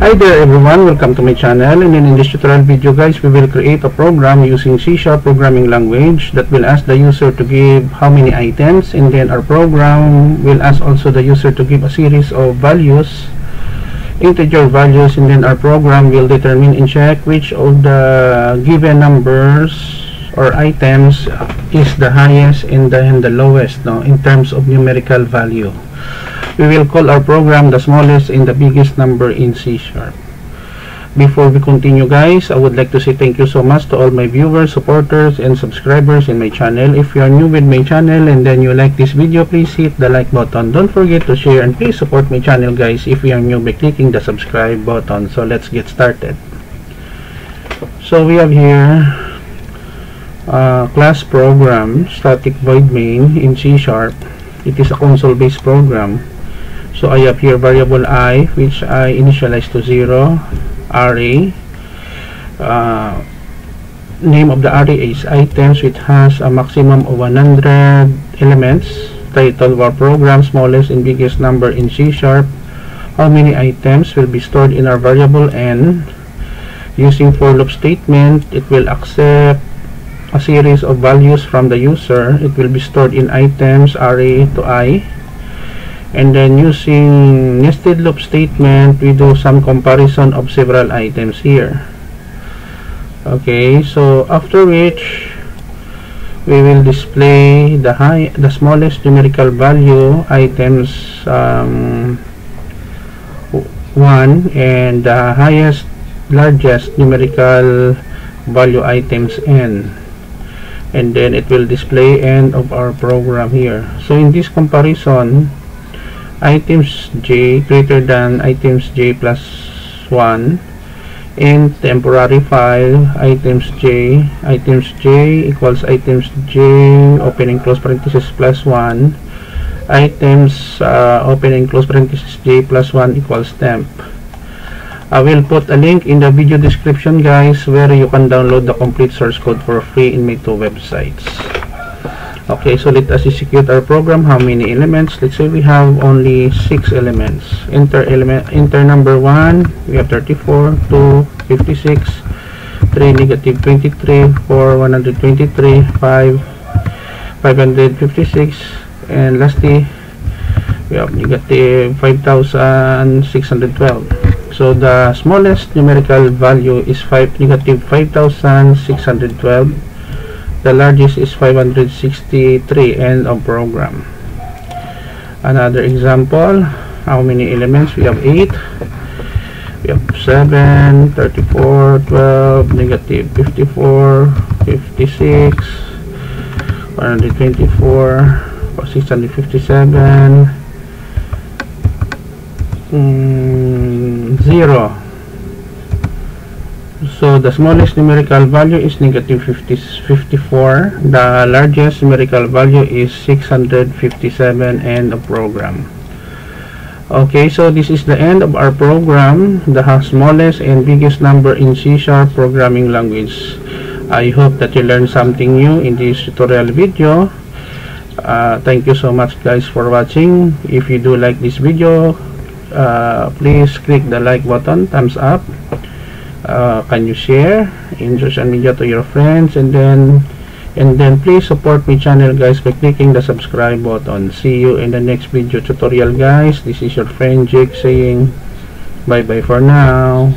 Hi there everyone, welcome to my channel, and then in this tutorial video guys, we will create a program using C# programming language that will ask the user to give how many items, and then our program will ask also the user to give a series of values, integer values, and then our program will determine and check which of the given numbers or items is the highest and the lowest in terms of numerical value. We will call our program the smallest and the biggest number in C#. Before we continue guys, I would like to say thank you so much to all my viewers, supporters, and subscribers in my channel. If you are new with my channel and then you like this video, please hit the like button. Don't forget to share, and please support my channel guys if you are new by clicking the subscribe button. So let's get started. So we have here class program, static void main in C#. It is a console based program. So I have here variable I, which I initialize to 0, array, name of the array is items, which has a maximum of 100 elements, title of our program, smallest and biggest number in C#, how many items will be stored in our variable n, using for loop statement, it will accept a series of values from the user, it will be stored in items array to I. And then using nested loop statement, we do some comparison of several items here. Okay, so after which we will display the smallest numerical value items 1, and the highest largest numerical value items n, and then it will display end of our program here. So in this comparison, items j greater than items j plus 1 in temporary file, items j equals items j opening close parenthesis plus 1, items opening close parenthesis j plus 1 equals temp. I will put a link in the video description guys, where you can download the complete source code for free in my 2 websites. Okay, so let us execute our program. How many elements? Let's say we have only 6 elements. Enter number 1, we have 34, 2, 56, 3, negative 23, 4, 123, 5, 556, and lastly we have negative 5612. So the smallest numerical value is negative 5612. The largest is 563. End of program. Another example, how many elements? We have 8. We have 7, 34, 12, negative 54, 56, 124, 657, 0. So the smallest numerical value is negative 54. The largest numerical value is 657. End of program. Okay, so this is the end of our program, the smallest and biggest number in C# programming language. I hope that you learned something new in this tutorial video. Thank you so much guys for watching. If you do like this video, please click the like button, thumbs up. Can you share in social media to your friends, and then please support my channel guys by clicking the subscribe button. See you in the next video tutorial guys. This is your friend Jake saying bye bye for now.